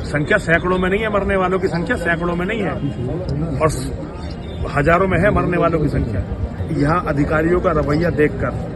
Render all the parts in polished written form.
संख्या सैकड़ों में नहीं है, मरने वालों की संख्या सैकड़ों में नहीं है और हजारों में है मरने वालों की संख्या। यहाँ अधिकारियों का रवैया देखकर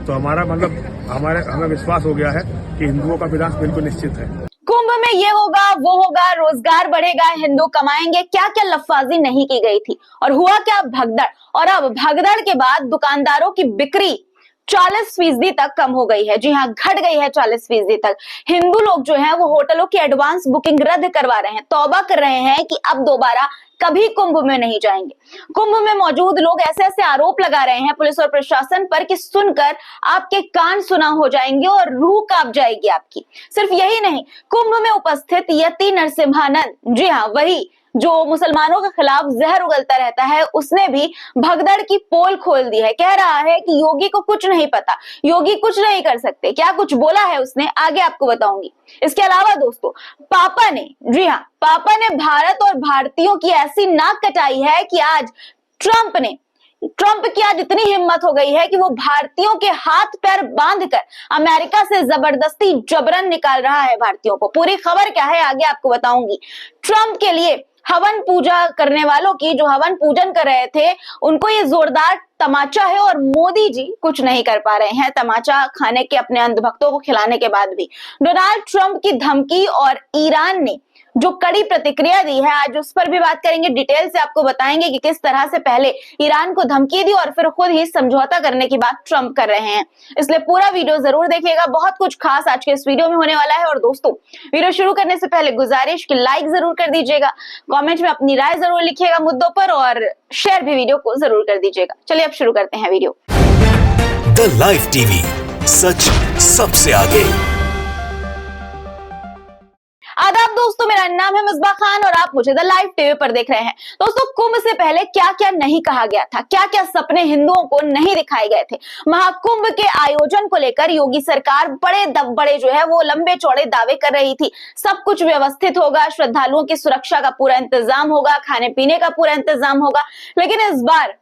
तो हमारा मतलब हमें विश्वास हो गया है कि हिंदुओं का विनाश बिल्कुल निश्चित है। कुंभ में ये होगा, वो होगा, रोजगार बढ़ेगा, हिंदू कमाएंगे, क्या क्या लफ्फाजी नहीं की गई थी और हुआ क्या? भगदड़। और अब भगदड़ के बाद दुकानदारों की बिक्री 40% तक कम हो गई है। जी हाँ, घट गई है 40% तक। हिंदू लोग जो हैं वो होटलों की एडवांस बुकिंग रद्द करवा रहे हैं, तौबा कर रहे हैं कि अब दोबारा कभी कुंभ में नहीं जाएंगे। कुंभ में मौजूद लोग ऐसे ऐसे आरोप लगा रहे हैं पुलिस और प्रशासन पर कि सुनकर आपके कान सुना हो जाएंगे और रूह कांप जाएगी आपकी। सिर्फ यही नहीं, कुंभ में उपस्थित यति नरसिम्हानंद, जी हाँ वही जो मुसलमानों के खिलाफ जहर उगलता रहता है, उसने भी भगदड़ की पोल खोल दी है। कह रहा है कि योगी को कुछ नहीं पता, योगी कुछ नहीं कर सकते। क्या कुछ बोला है उसने, आगे आपको बताऊंगी। इसके अलावा दोस्तों, पापा ने, जी हाँ, पापा ने भारत और भारतीयों की ऐसी नाक कटाई है कि आज ट्रंप की आज इतनी हिम्मत हो गई है कि वो भारतीयों के हाथ पैर बांधकर अमेरिका से जबरदस्ती जबरन निकाल रहा है भारतीयों को। पूरी खबर क्या है आगे आपको बताऊंगी। ट्रंप के लिए हवन पूजा करने वालों की, जो हवन पूजन कर रहे थे, उनको ये जोरदार तमाचा है और मोदी जी कुछ नहीं कर पा रहे हैं तमाचा खाने के अपने अंधभक्तों को खिलाने के बाद भी। डोनाल्ड ट्रंप की धमकी और ईरान ने जो कड़ी प्रतिक्रिया दी है, आज उस पर भी बात करेंगे। डिटेल से आपको बताएंगे कि किस तरह से पहले ईरान को धमकी दी और फिर खुद ही समझौता करने की बात ट्रंप कर रहे हैं। इसलिए पूरा वीडियो जरूर देखिएगा, बहुत कुछ खास आज के इस वीडियो में होने वाला है। और दोस्तों, वीडियो शुरू करने से पहले गुजारिश कि लाइक जरूर कर दीजिएगा, कमेंट में अपनी राय जरूर लिखिएगा मुद्दों पर और शेयर भी वीडियो को जरूर कर दीजिएगा। चलिए अब शुरू करते हैं वीडियो। द लाइव टीवी, सच सबसे आगे। आदाब दोस्तों, मेरा नाम है मिसबा खान और आप मुझे द लाइव टीवी पर देख रहे हैं। दोस्तों, कुंभ से पहले क्या क्या नहीं कहा गया था, क्या क्या सपने हिंदुओं को नहीं दिखाए गए थे। महाकुंभ के आयोजन को लेकर योगी सरकार बड़े जो है वो लंबे चौड़े दावे कर रही थी। सब कुछ व्यवस्थित होगा, श्रद्धालुओं की सुरक्षा का पूरा इंतजाम होगा, खाने पीने का पूरा इंतजाम होगा। लेकिन इस बार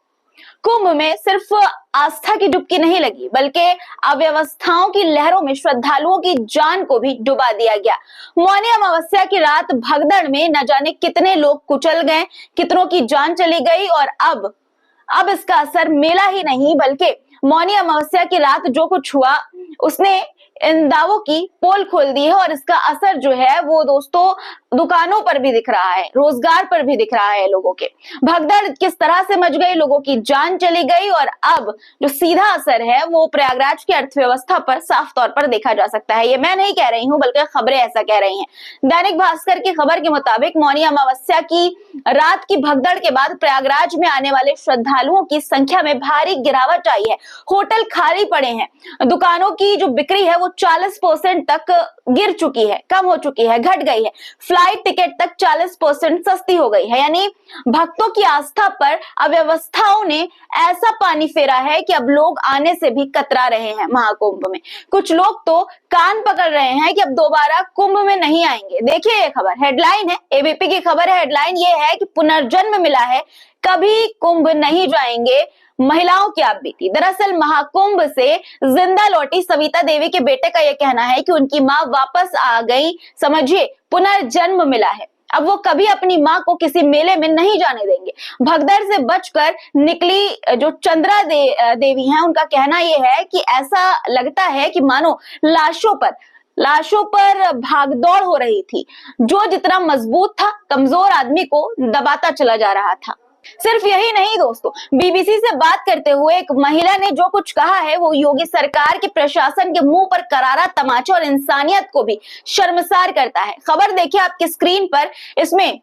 कुंभ में सिर्फ आस्था की डुबकी नहीं लगी, बल्कि अव्यवस्थाओं की लहरों में श्रद्धालुओं की जान को भी डुबा दिया गया। मौनी अमावस्या की रात भगदड़ में न जाने कितने लोग कुचल गए, कितनों की जान चली गई और अब इसका असर मेला ही नहीं बल्कि मौनी अमावस्या की रात जो कुछ हुआ उसने इन दावों की पोल खोल दी है और इसका असर जो है वो दोस्तों दुकानों पर भी दिख रहा है, रोजगार पर भी दिख रहा है। लोगों के भगदड़ किस तरह से मच गई, लोगों की जान चली गई और अब जो सीधा असर है वो प्रयागराज की अर्थव्यवस्था पर साफ तौर पर देखा जा सकता है। ये मैं नहीं कह रही हूं बल्कि खबरें ऐसा कह रही हैं। दैनिक भास्कर की खबर के मुताबिक मौनी अमावस्या की रात की भगदड़ के बाद प्रयागराज में आने वाले श्रद्धालुओं की संख्या में भारी गिरावट आई है। होटल खाली पड़े हैं, दुकानों की जो बिक्री है वो 40% तक गिर चुकी है, कम हो चुकी है, घट गई है। फ्लाइट टिकट तक 40% सस्ती हो गई है। यानी भक्तों की आस्था पर अव्यवस्थाओं ने ऐसा पानी फेरा है कि अब लोग आने से भी कतरा रहे हैं महाकुंभ में। कुछ लोग तो कान पकड़ रहे हैं कि अब दोबारा कुंभ में नहीं आएंगे। देखिए ये खबर, हेडलाइन है, एबीपी की खबर है। हेडलाइन ये है कि पुनर्जन्म मिला है, कभी कुंभ नहीं जाएंगे, महिलाओं की आप बीती। दरअसल महाकुंभ से जिंदा लौटी सविता देवी के बेटे का यह कहना है कि उनकी मां वापस आ गई, समझिए पुनर्जन्म मिला है। अब वो कभी अपनी मां को किसी मेले में नहीं जाने देंगे। भगदड़ से बचकर निकली जो चंद्रा देवी हैं, उनका कहना यह है कि ऐसा लगता है कि मानो लाशों पर भागदौड़ हो रही थी। जो जितना मजबूत था, कमजोर आदमी को दबाता चला जा रहा था। सिर्फ यही नहीं दोस्तों, बीबीसी से बात करते हुए एक महिला ने जो कुछ कहा है वो योगी सरकार के प्रशासन के मुंह पर करारा तमाचा और इंसानियत को भी शर्मसार करता है। खबर देखिए आपकी स्क्रीन पर। इसमें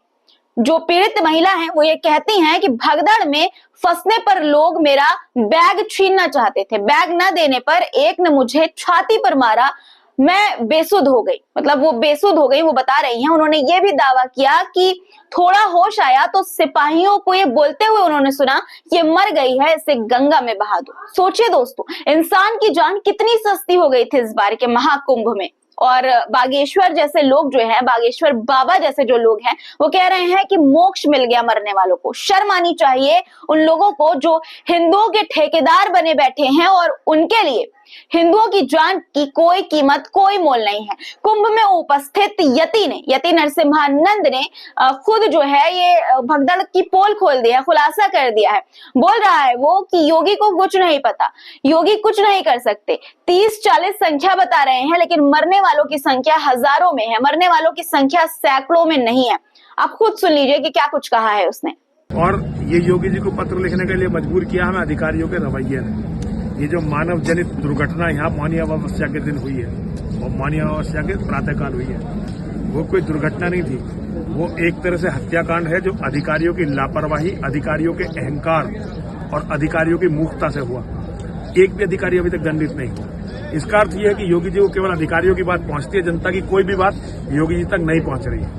जो पीड़ित महिला है वो ये कहती हैं कि भगदड़ में फंसने पर लोग मेरा बैग छीनना चाहते थे, बैग न देने पर एक ने मुझे छाती पर मारा, मैं बेसुध हो गई। मतलब वो बेसुध हो गई, वो बता रही हैं। उन्होंने ये भी दावा किया कि थोड़ा होश आया तो सिपाहियों को ये बोलते हुए उन्होंने सुना, ये मर गई है, इसे गंगा में बहा दो। सोचिए दोस्तों, इंसान की जान कितनी सस्ती हो गई थी इस बार के महाकुंभ में। और बागेश्वर जैसे लोग जो हैं, बागेश्वर बाबा जैसे जो लोग हैं, वो कह रहे हैं कि मोक्ष मिल गया मरने वालों को। शर्म आनी चाहिए उन लोगों को जो हिंदुओं के ठेकेदार बने बैठे हैं और उनके लिए हिंदुओं की जान की कोई कीमत, कोई मोल नहीं है। कुंभ में उपस्थित यति नरसिम्हानंद ने खुद जो है ये भगदड़ की पोल खोल दिया, खुलासा कर दिया है। बोल रहा है वो कि योगी को कुछ नहीं पता, योगी कुछ नहीं कर सकते। 30-40 संख्या बता रहे हैं, लेकिन मरने वालों की संख्या हजारों में है, मरने वालों की संख्या सैकड़ों में नहीं है। आप खुद सुन लीजिए कि क्या कुछ कहा है उसने। और ये योगी जी को पत्र लिखने के लिए मजबूर किया हमें अधिकारियों के रवैये ने। ये जो मानव जनित दुर्घटना यहाँ मौनी अमावस्या के दिन हुई है और मौनी अमावस्या के प्रातःकाल हुई है, वो कोई दुर्घटना नहीं थी, वो एक तरह से हत्याकांड है जो अधिकारियों की लापरवाही, अधिकारियों के अहंकार और अधिकारियों की मूर्खता से हुआ। एक भी अधिकारी अभी तक दंडित नहीं हुआ। इसका अर्थ यह है कि योगी जी को केवल अधिकारियों की बात पहुंचती है, जनता की कोई भी बात योगी जी तक नहीं पहुंच रही है।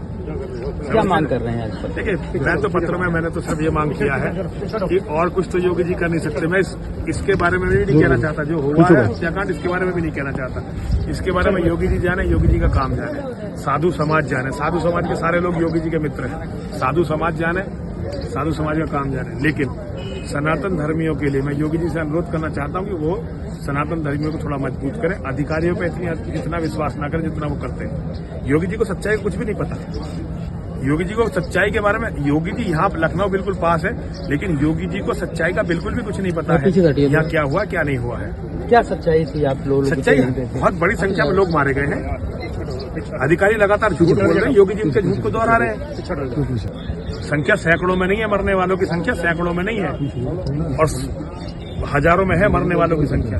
क्या मांग कर रहे हैं आज? देखिए, मैं तो पत्र में मैंने तो सिर्फ ये मांग किया है कि और कुछ तो योगी जी कर नहीं सकते। मैं इसके बारे में भी नहीं कहना चाहता, जो हुआ है हत्याकांड, इसके बारे में भी नहीं कहना चाहता। इसके बारे में योगी जी जाने, योगी जी का काम जाने, साधु समाज जाने, साधु समाज के सारे लोग योगी जी के मित्र हैं। साधु समाज जाने, साधु समाज का काम जाने। लेकिन सनातन धर्मियों के लिए मैं योगी जी से अनुरोध करना चाहता हूं कि वो सनातन धर्मियों को थोड़ा मजबूत करें, अधिकारियों पर इतना विश्वास ना करें जितना वो करते हैं। योगी जी को सच्चाई का कुछ भी नहीं पता। योगी जी को सच्चाई के बारे में, योगी जी यहाँ लखनऊ बिल्कुल पास है, लेकिन योगी जी को सच्चाई का बिल्कुल भी कुछ नहीं पता है, यहाँ क्या हुआ क्या नहीं हुआ है। क्या सच्चाई थी आप लोग? सच्चाई बहुत बड़ी संख्या में लोग मारे गए हैं, अधिकारी लगातार झूठ बोल रहे हैं, योगी जी उनके झूठ को दोहरा रहे हैं। संख्या सैकड़ों में नहीं है, मरने वालों की संख्या सैकड़ों में नहीं है और हजारों में है मरने वालों की संख्या।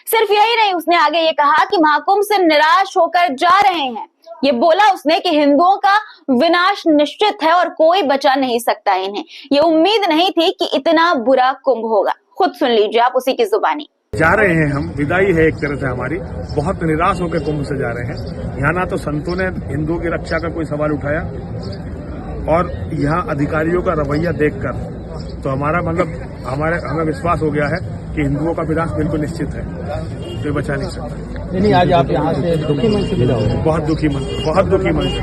सिर्फ यही नहीं, उसने आगे ये कहा कि महाकुंभ से निराश होकर जा रहे हैं। ये बोला उसने कि हिंदुओं का विनाश निश्चित है और कोई बचा नहीं सकता इन्हें। ये उम्मीद नहीं थी कि इतना बुरा कुंभ होगा। खुद सुन लीजिए आप उसी की जुबानी। जा रहे हैं हम, विदाई है एक तरह से हमारी, बहुत निराश होकर कुंभ से जा रहे हैं। यहाँ ना तो संतों ने हिंदुओं की रक्षा का कोई सवाल उठाया और यहाँ अधिकारियों का रवैया देखकर तो हमारा मतलब हमें विश्वास हो गया है कि हिंदुओं का विनाश बिल्कुल निश्चित है, कोई बचा नहीं सकता। नहीं, आज आप यहाँ से दुखी मन से विदा हो? बहुत दुखी मन से,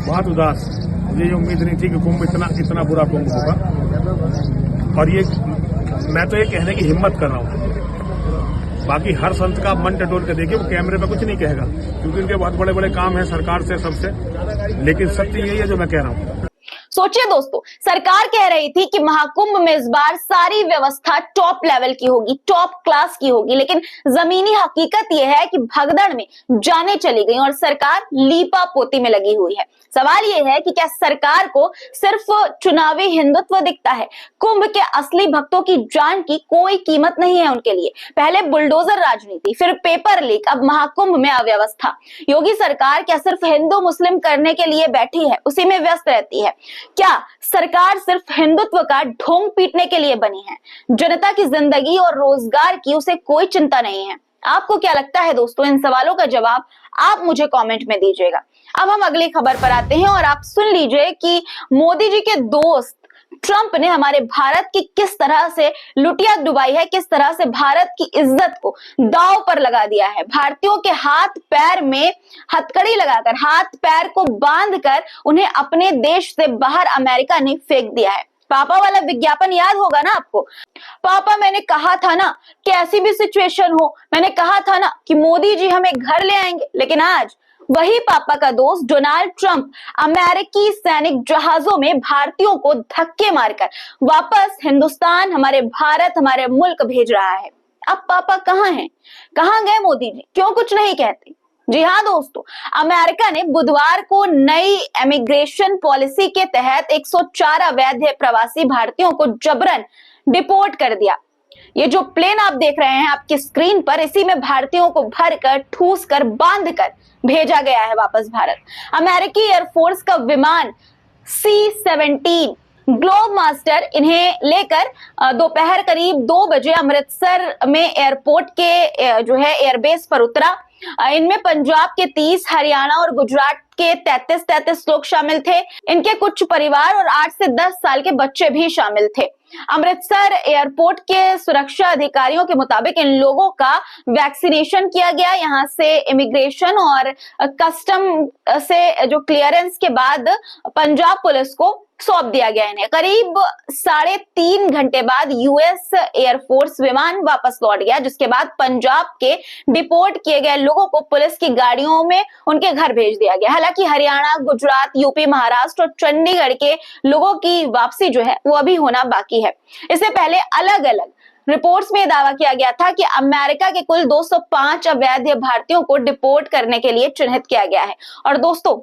बहुत उदास। मुझे ये उम्मीद नहीं थी कि कुंभ इतना बुरा कुंभ होगा। और ये मैं तो ये कहने की हिम्मत कर रहा हूँ। बाकी हर संत का मन टटोल के देखिए, वो कैमरे पे कुछ नहीं कहेगा क्योंकि उनके बहुत बड़े बड़े काम है सरकार से, सबसे। लेकिन सत्य यही है जो मैं कह रहा हूँ। सोचिए दोस्तों, सरकार कह रही थी कि महाकुंभ में इस बार सारी व्यवस्था टॉप लेवल की होगी, टॉप क्लास की होगी, लेकिन जमीनी हकीकत यह है कि भगदड़ में जाने चली गई और सरकार लीपा पोती में लगी हुई है। सवाल यह है कि क्या सरकार को सिर्फ चुनावी हिंदुत्व दिखता है? कुंभ के असली भक्तों की जान की कोई कीमत नहीं है उनके लिए। पहले बुलडोजर राजनीति, फिर पेपर लीक, अब महाकुंभ में अव्यवस्था। योगी सरकार क्या सिर्फ हिंदू मुस्लिम करने के लिए बैठी है, उसी में व्यस्त रहती है? क्या सरकार सिर्फ हिंदुत्व का ढोंग पीटने के लिए बनी है? जनता की जिंदगी और रोजगार की उसे कोई चिंता नहीं है? आपको क्या लगता है दोस्तों? इन सवालों का जवाब आप मुझे कमेंट में दीजिएगा। अब हम अगली खबर पर आते हैं और आप सुन लीजिए कि मोदी जी के दोस्त ट्रंप ने हमारे भारत की किस तरह से लुटिया डुबाई है, किस तरह से भारत की इज्जत को दांव पर लगा दिया है। भारतीयों के हाथ पैर में हथकड़ी लगाकर, हाथ पैर को बांधकर उन्हें अपने देश से बाहर अमेरिका ने फेंक दिया है। पापा वाला विज्ञापन याद होगा ना आपको? पापा मैंने कहा था ना, कैसी भी सिचुएशन हो, मैंने कहा था ना कि मोदी जी हमें घर ले आएंगे। लेकिन आज वही पापा का दोस्त डोनाल्ड ट्रंप अमेरिकी सैनिक जहाजों में भारतीयों को धक्के मारकर वापस हिंदुस्तान, हमारे भारत, हमारे मुल्क भेज रहा है। अब पापा कहाँ हैं? कहाँ गए मोदी जी? क्यों कुछ नहीं कहते? जी हाँ दोस्तों, अमेरिका ने बुधवार को नई इमिग्रेशन पॉलिसी के तहत 104 अवैध प्रवासी भारतीयों को जबरन डिपोर्ट कर दिया। ये जो प्लेन आप देख रहे हैं आपकी स्क्रीन पर, इसी में भारतीयों को भरकर, ठूस कर, बांध कर भेजा गया है वापस भारत। अमेरिकी एयरफोर्स का विमान C-17 ग्लोब मास्टर इन्हें लेकर दोपहर करीब 2 बजे अमृतसर में एयरपोर्ट के जो है एयरबेस पर उतरा। इनमें पंजाब के 30, हरियाणा और गुजरात के 33 लोग शामिल थे। इनके कुछ परिवार और 8 से 10 साल के बच्चे भी शामिल थे। अमृतसर एयरपोर्ट के सुरक्षा अधिकारियों के मुताबिक इन लोगों का वैक्सीनेशन किया गया। यहाँ से इमिग्रेशन और कस्टम से जो क्लियरेंस के बाद पंजाब पुलिस को सौंप दिया गया इन्हें। करीब 3.5 घंटे बाद यूएस एयरफोर्स विमान वापस लौट गया, जिसके बाद पंजाब के डिपोर्ट किए गए लोगों को पुलिस की गाड़ियों में उनके घर भेज दिया गया। हालांकि हरियाणा, गुजरात, यूपी, महाराष्ट्र और चंडीगढ़ के लोगों की वापसी जो है वो अभी होना बाकी है। इससे पहले अलग अलग रिपोर्ट्स में दावा किया गया था कि अमेरिका के कुल 205 अवैध भारतीयों को डिपोर्ट करने के लिए चिन्हित किया गया है। और दोस्तों,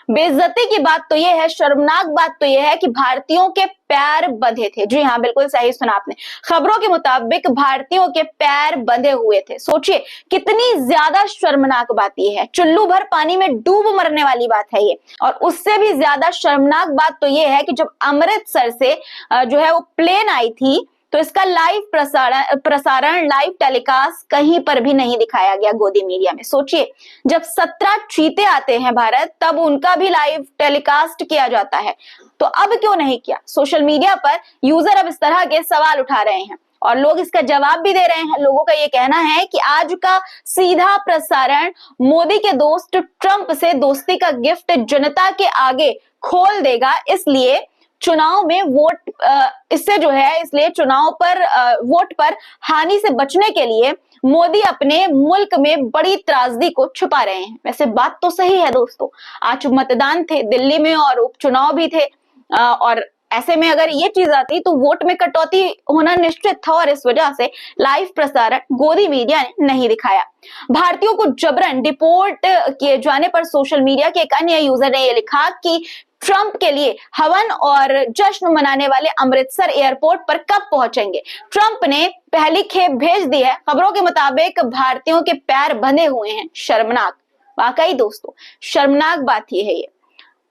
बेइज्जती की बात तो यह है, शर्मनाक बात तो यह है कि भारतीयों के पैर बंधे थे। जी हाँ, बिल्कुल सही सुना आपने। खबरों के मुताबिक भारतीयों के पैर बंधे हुए थे। सोचिए कितनी ज्यादा शर्मनाक बात यह है, चुल्लू भर पानी में डूब मरने वाली बात है ये। और उससे भी ज्यादा शर्मनाक बात तो यह है कि जब अमृतसर से जो है वो प्लेन आई थी, तो इसका लाइव प्रसारण लाइव टेलीकास्ट कहीं पर भी नहीं दिखाया गया गोदी मीडिया में। सोचिए, जब 17 चीते आते हैं भारत, तब उनका भी लाइव टेलीकास्ट किया जाता है, तो अब क्यों नहीं किया? सोशल मीडिया पर यूजर अब इस तरह के सवाल उठा रहे हैं और लोग इसका जवाब भी दे रहे हैं। लोगों का ये कहना है कि आज का सीधा प्रसारण मोदी के दोस्त ट्रंप से दोस्ती का गिफ्ट जनता के आगे खोल देगा, इसलिए चुनाव में इसलिए चुनाव पर वोट पर हानि से बचने के लिए मोदी अपने मुल्क में बड़ी त्रासदी को छुपा रहे हैं। वैसे बात तो सही है दोस्तों, आज मतदान थे दिल्ली में और उपचुनाव भी थे, और ऐसे में अगर ये चीज आती तो वोट में कटौती होना निश्चित था, और इस वजह से लाइव प्रसारण गोदी मीडिया ने नहीं दिखाया। भारतीयों को जबरन डिपोर्ट किए जाने पर सोशल मीडिया के एक अन्य यूजर ने यह लिखा कि ट्रंप के लिए हवन और जश्न मनाने वाले अमृतसर एयरपोर्ट पर कब पहुंचेंगे? ट्रंप ने पहली खेप भेज दी है। खबरों के मुताबिक भारतीयों के पैर बंधे हुए हैं। शर्मनाक, वाकई दोस्तों शर्मनाक बात ही है ये।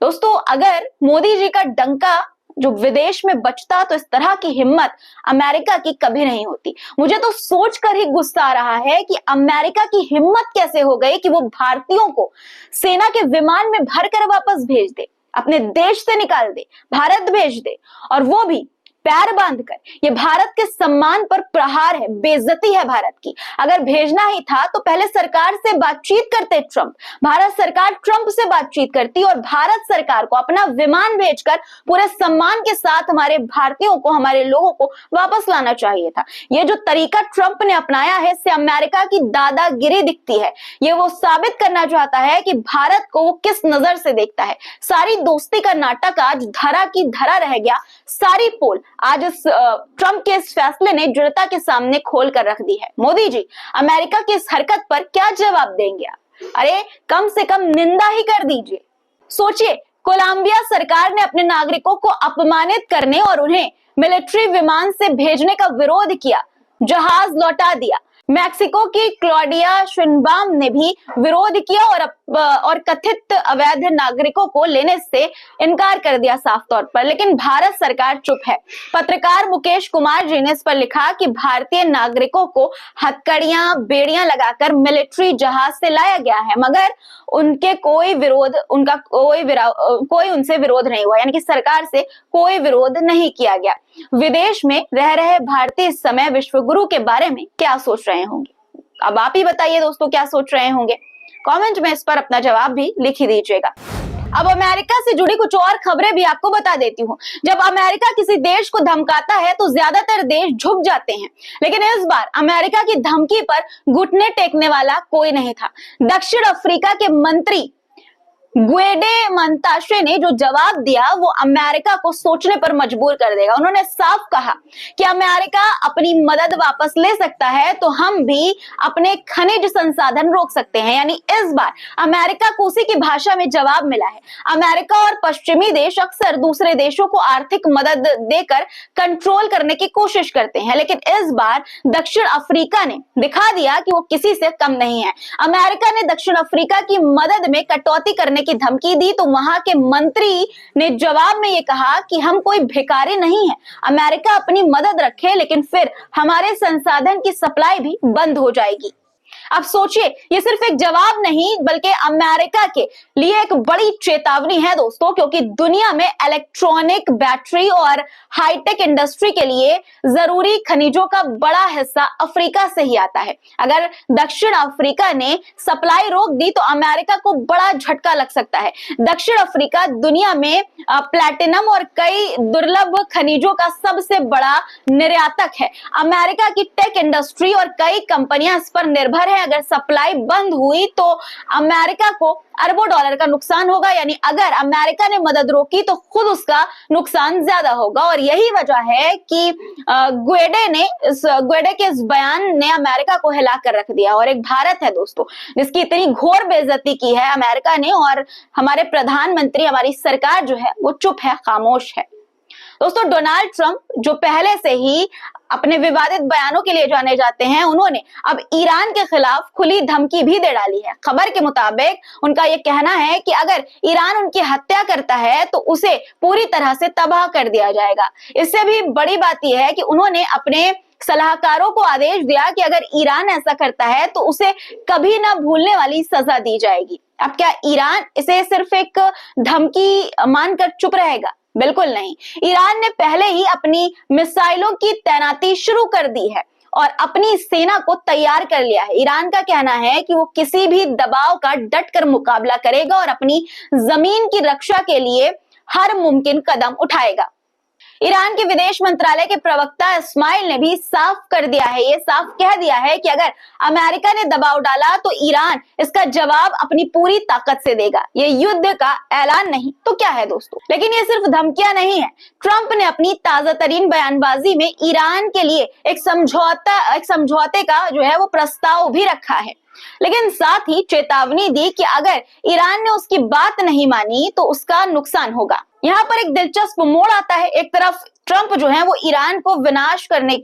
दोस्तों, अगर मोदी जी का डंका जो विदेश में बचता तो इस तरह की हिम्मत अमेरिका की कभी नहीं होती। मुझे तो सोचकर ही गुस्सा आ रहा है कि अमेरिका की हिम्मत कैसे हो गई कि वो भारतीयों को सेना के विमान में भरकर वापस भेज दे, अपने देश से निकाल दे, भारत भेज दे, और वो भी पैर बांधकर। ये भारत के सम्मान पर प्रहार है, बेइज्जती है भारत की। अगर भेजना ही था तो पहले सरकार से बातचीत करते ट्रंप, भारत सरकार ट्रंप से बातचीत करती और भारत सरकार को अपना विमान भेजकर पूरे सम्मान के साथ हमारे भारतीयों को, हमारे लोगों को वापस लाना चाहिए था। ये जो तरीका ट्रंप ने अपनाया है, इससे अमेरिका की दादागिरी दिखती है। ये वो साबित करना चाहता है कि भारत को वो किस नजर से देखता है। सारी दोस्ती का नाटक आज धरा की धरा रह गया। सारी पोल आज इस ट्रंप के इस फैसले ने जनता के सामने खोल कर रख दी है। मोदी जी अमेरिका की इस हरकत पर क्या जवाब देंगे आप? अरे कम से कम निंदा ही कर दीजिए। सोचिए, कोलंबिया सरकार ने अपने नागरिकों को अपमानित करने और उन्हें मिलिट्री विमान से भेजने का विरोध किया, जहाज लौटा दिया। मैक्सिको की क्लॉडिया शुइनबाम ने भी विरोध किया और कथित अवैध नागरिकों को लेने से इनकार कर दिया साफ तौर पर। लेकिन भारत सरकार चुप है। पत्रकार मुकेश कुमार जी ने इस पर लिखा कि भारतीय नागरिकों को हथकड़ियां, बेड़ियां लगाकर मिलिट्री जहाज से लाया गया है, मगर कोई उनसे विरोध नहीं हुआ, यानी कि सरकार से कोई विरोध नहीं किया गया। विदेश में रह रहे भारतीय इस समय विश्व गुरु के बारे में क्या सोच रहे होंगे? अब आप ही बताइए दोस्तों, क्या सोच रहे होंगे? कमेंट में इस पर अपना जवाब भी लिख ही दीजिएगा। अब अमेरिका से जुड़ी कुछ और खबरें भी आपको बता देती हूँ। जब अमेरिका किसी देश को धमकाता है तो ज्यादातर देश झुक जाते हैं, लेकिन इस बार अमेरिका की धमकी पर घुटने टेकने वाला कोई नहीं था। दक्षिण अफ्रीका के मंत्री ग्वेडे मंताशे ने जो जवाब दिया वो अमेरिका को सोचने पर मजबूर कर देगा। उन्होंने साफ कहा कि अमेरिका अपनी मदद वापस ले सकता है तो हम भी अपने खनिज संसाधन रोक सकते हैं। यानी इस बार अमेरिका को उसी की भाषा में जवाब मिला है। अमेरिका और पश्चिमी देश अक्सर दूसरे देशों को आर्थिक मदद देकर कंट्रोल करने की कोशिश करते हैं, लेकिन इस बार दक्षिण अफ्रीका ने दिखा दिया कि वो किसी से कम नहीं है। अमेरिका ने दक्षिण अफ्रीका की मदद में कटौती करने की धमकी दी तो वहां के मंत्री ने जवाब में ये कहा कि हम कोई भिखारी नहीं है, अमेरिका अपनी मदद रखे लेकिन फिर हमारे संसाधन की सप्लाई भी बंद हो जाएगी। अब सोचिए, ये सिर्फ एक जवाब नहीं बल्कि अमेरिका के लिए एक बड़ी चेतावनी है दोस्तों, क्योंकि दुनिया में इलेक्ट्रॉनिक, बैटरी और हाईटेक इंडस्ट्री के लिए जरूरी खनिजों का बड़ा हिस्सा अफ्रीका से ही आता है। अगर दक्षिण अफ्रीका ने सप्लाई रोक दी तो अमेरिका को बड़ा झटका लग सकता है। दक्षिण अफ्रीका दुनिया में प्लैटिनम और कई दुर्लभ खनिजों का सबसे बड़ा निर्यातक है। अमेरिका की टेक इंडस्ट्री और कई कंपनियां इस पर निर्भर है। अगर सप्लाई बंद हुई तो अमेरिका को अरबों डॉलर का नुकसान होगा, यानी अगर अमेरिका ने मदद रोकी तो खुद उसका नुकसान ज्यादा होगा। और यही वजह है कि ग्वेडे के इस बयान ने अमेरिका को हिला कर रख दिया। और एक भारत है दोस्तों जिसकी इतनी घोर बेइज्जती की है अमेरिका ने, और हमारे प्रधानमंत्री, हमारी सरकार जो है वो चुप है, खामोश है। दोस्तों, डोनाल्ड ट्रंप जो पहले से ही अपने विवादित बयानों के लिए जाने जाते हैं, उन्होंने अब ईरान के खिलाफ खुली धमकी भी दे डाली है। खबर के मुताबिक उनका यह कहना है कि अगर ईरान उनकी हत्या करता है तो उसे पूरी तरह से तबाह कर दिया जाएगा। इससे भी बड़ी बात यह है कि उन्होंने अपने सलाहकारों को आदेश दिया कि अगर ईरान ऐसा करता है तो उसे कभी ना भूलने वाली सजा दी जाएगी। अब क्या ईरान इसे सिर्फ एक धमकी मानकर चुप रहेगा? बिल्कुल नहीं। ईरान ने पहले ही अपनी मिसाइलों की तैनाती शुरू कर दी है और अपनी सेना को तैयार कर लिया है। ईरान का कहना है कि वो किसी भी दबाव का डटकर मुकाबला करेगा और अपनी जमीन की रक्षा के लिए हर मुमकिन कदम उठाएगा। ईरान के विदेश मंत्रालय के प्रवक्ता इस्माइल ने भी साफ कर दिया है, ये साफ कह दिया है कि अगर अमेरिका ने दबाव डाला तो ईरान इसका जवाब अपनी पूरी ताकत से देगा। ये युद्ध का ऐलान नहीं तो क्या है दोस्तों। लेकिन ये सिर्फ धमकियां नहीं है। ट्रंप ने अपनी ताजा तरीन बयानबाजी में ईरान के लिए एक समझौते का जो है वो प्रस्ताव भी रखा है, लेकिन साथ ही चेतावनी दी कि अगर ईरान ने उसकी बात नहीं मानी तो उसका नुकसान होगा। यहाँ पर एक दिलचस्प मोड़ आता है। एक तरफ ट्रंप जो है वो ईरान का विनाश करने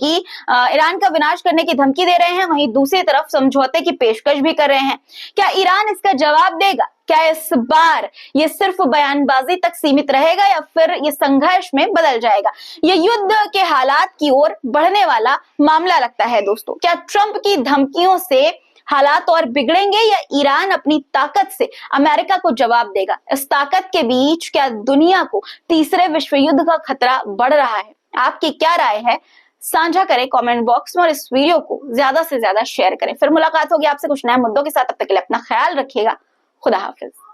की धमकी दे रहे हैं, वहीं दूसरी तरफ समझौते की पेशकश भी कर रहे हैं। क्या ईरान इसका जवाब देगा? क्या इस बार ये सिर्फ बयानबाजी तक सीमित रहेगा या फिर ये संघर्ष में बदल जाएगा? ये युद्ध के हालात की ओर बढ़ने वाला मामला लगता है दोस्तों। क्या ट्रंप की धमकियों से हालात और बिगड़ेंगे या ईरान अपनी ताकत से अमेरिका को जवाब देगा? इस ताकत के बीच क्या दुनिया को तीसरे विश्व युद्ध का खतरा बढ़ रहा है? आपकी क्या राय है? साझा करें कमेंट बॉक्स में और इस वीडियो को ज्यादा से ज्यादा शेयर करें। फिर मुलाकात होगी आपसे कुछ नए मुद्दों के साथ। तब तक के लिए अपना ख्याल रखिएगा। खुदा हाफिज।